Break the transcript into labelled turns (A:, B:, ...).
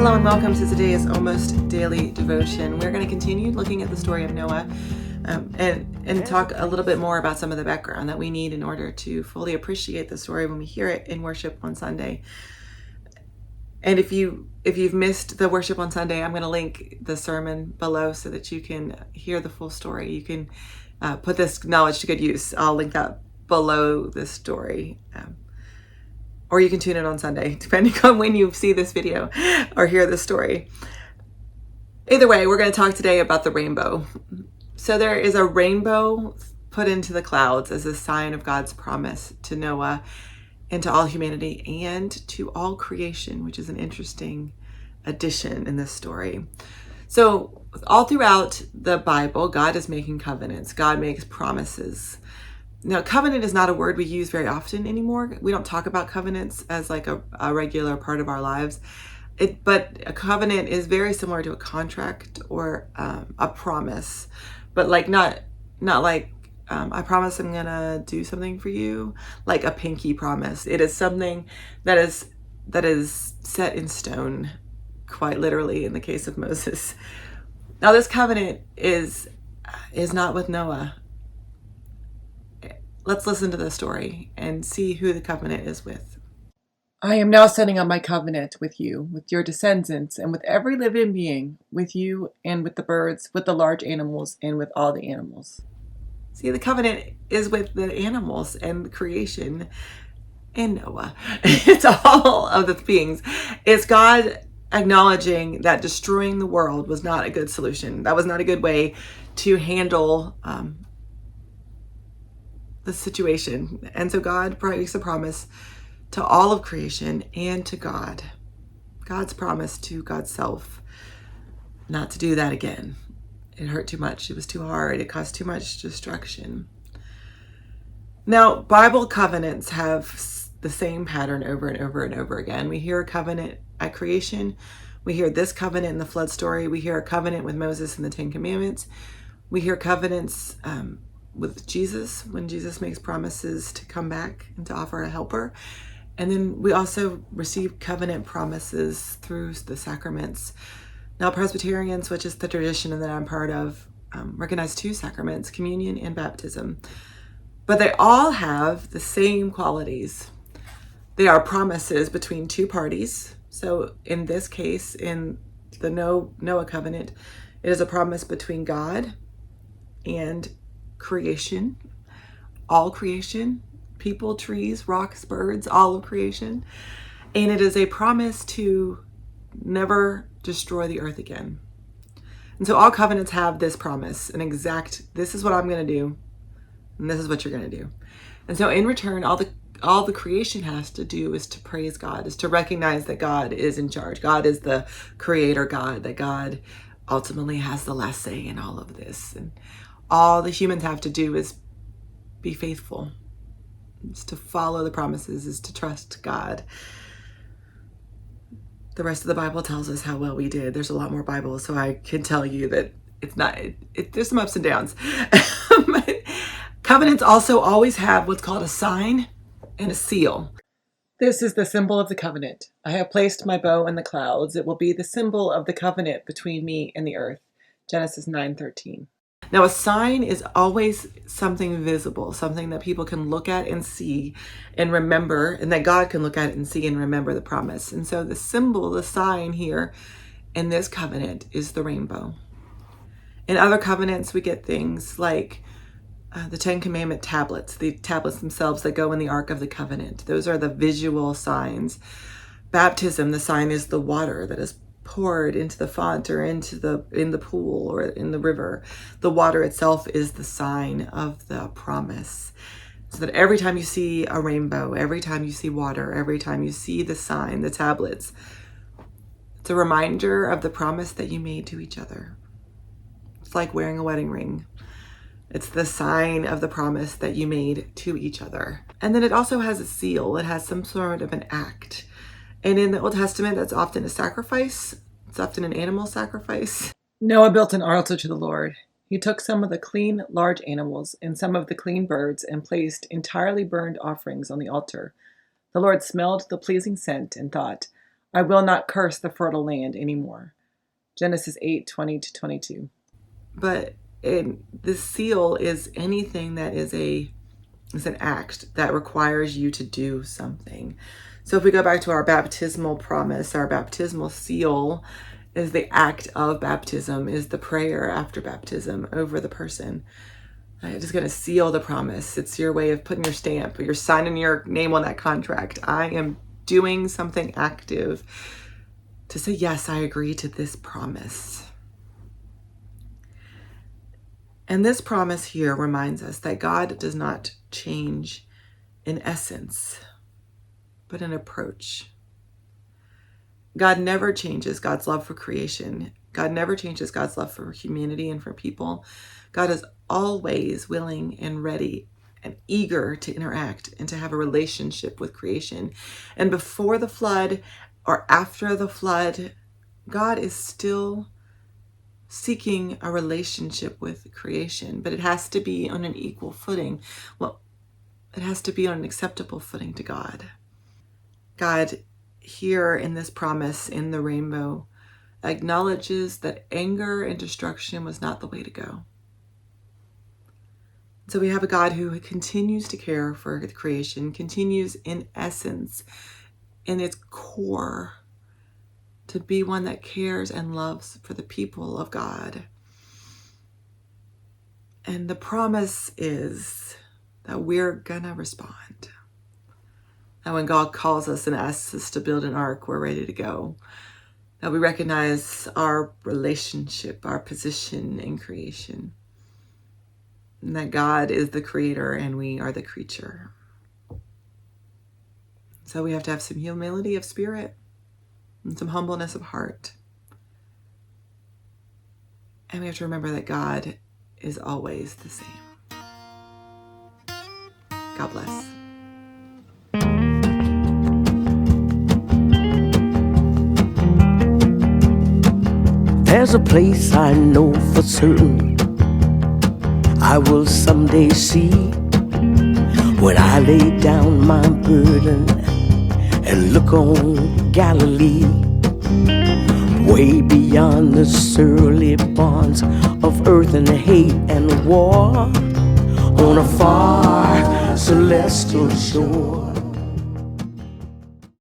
A: Hello and welcome to today's Almost Daily Devotion. We're going to continue looking at the story of Noah and talk a little bit more about some of the background that we need in order to fully appreciate the story when we hear it in worship on Sunday. And if you've missed the worship on Sunday, I'm going to link the sermon below so that you can hear the full story. You can put this knowledge to good use. I'll link that below this story. Or you can tune in on Sunday, depending on when you see this video or hear this story. Either way, we're going to talk today about the rainbow. So there is a rainbow put into the clouds as a sign of God's promise to Noah and to all humanity and to all creation, which is an interesting addition in this story. So all throughout the Bible, God is making covenants. God makes promises. Now, covenant is not a word we use very often anymore. We don't talk about covenants as like a regular part of our lives. But a covenant is very similar to a contract or a promise, but like not like I promise I'm gonna do something for you, like a pinky promise. It is something that is set in stone, quite literally in the case of Moses. Now, this covenant is not with Noah. Let's listen to the story and see who the covenant is with. I am now setting up my covenant with you, with your descendants, and with every living being, with you and with the birds, with the large animals, and with all the animals. See, the covenant is with the animals and the creation and Noah. It's all of the beings. It's God acknowledging that destroying the world was not a good solution. That was not a good way to handle the situation. And so God makes a promise to all of creation and to God. God's promise to God's self not to do that again. It hurt too much. It was too hard. It caused too much destruction. Now, Bible covenants have the same pattern over and over and over again. We hear a covenant at creation. We hear this covenant in the flood story. We hear a covenant with Moses in the Ten Commandments. We hear covenants with Jesus when Jesus makes promises to come back and to offer a helper. And then we also receive covenant promises through the sacraments. Now, Presbyterians, which is the tradition that I'm part of, recognize two sacraments, communion and baptism. But they all have the same qualities. They are promises between two parties. So in this case, in the Noah covenant, it is a promise between God and creation, all creation, people, trees, rocks, birds, all of creation. And it is a promise to never destroy the earth again. And so all covenants have this promise, an exact, this is what I'm going to do, and this is what you're going to do. And so in return, all the creation has to do is to praise God, is to recognize that God is in charge. God is the creator God, that God ultimately has the last say in all of this. And all the humans have to do is be faithful. It's to follow the promises, is to trust God. The rest of the Bible tells us how well we did. There's a lot more Bible, so I can tell you that it's not, there's some ups and downs. Covenants also always have what's called a sign and a seal. This is the symbol of the covenant. I have placed my bow in the clouds. It will be the symbol of the covenant between me and the earth. Genesis 9:13. Now, a sign is always something visible, something that people can look at and see and remember, and that God can look at it and see and remember the promise. And so the symbol, the sign here in this covenant is the rainbow. In other covenants, we get things like the Ten Commandment tablets, the tablets themselves that go in the Ark of the Covenant. Those are the visual signs. Baptism, the sign is the water that is poured into the font or in the pool or in the river. The water itself is the sign of the promise. So that every time you see a rainbow, every time you see water, every time you see the sign, the tablets, it's a reminder of the promise that you made to each other. It's like wearing a wedding ring. It's the sign of the promise that you made to each other. And then it also has a seal. It has some sort of an act. And in the Old Testament, that's often a sacrifice. It's often an animal sacrifice. Noah built an altar to the Lord. He took some of the clean large animals and some of the clean birds and placed entirely burned offerings on the altar. The Lord smelled the pleasing scent and thought, I will not curse the fertile land anymore. Genesis 8:20-22. But the seal is anything that is an act that requires you to do something. So if we go back to our baptismal promise, our baptismal seal is the act of baptism, is the prayer after baptism over the person. I'm just going to seal the promise. It's your way of putting your stamp. You're signing your name on that contract. I am doing something active to say, yes, I agree to this promise. And this promise here reminds us that God does not change in essence, but in approach. God never changes God's love for creation. God never changes God's love for humanity and for people. God is always willing and ready and eager to interact and to have a relationship with creation. And before the flood or after the flood, God is still seeking a relationship with creation, but it has to be on an equal footing. Well, it has to be on an acceptable footing to God. God, here in this promise in the rainbow, acknowledges that anger and destruction was not the way to go. So we have a God who continues to care for the creation, continues in essence, in its core, to be one that cares and loves for the people of God. And the promise is that we're gonna respond. And when God calls us and asks us to build an ark, we're ready to go. That we recognize our relationship, our position in creation. And that God is the creator and we are the creature. So we have to have some humility of spirit and some humbleness of heart. And we have to remember that God is always the same. God bless.
B: There's a place I know for certain I will someday see, when I lay down my burden and look on Galilee, way beyond the surly bonds of earth and hate and war, on a far celestial shore.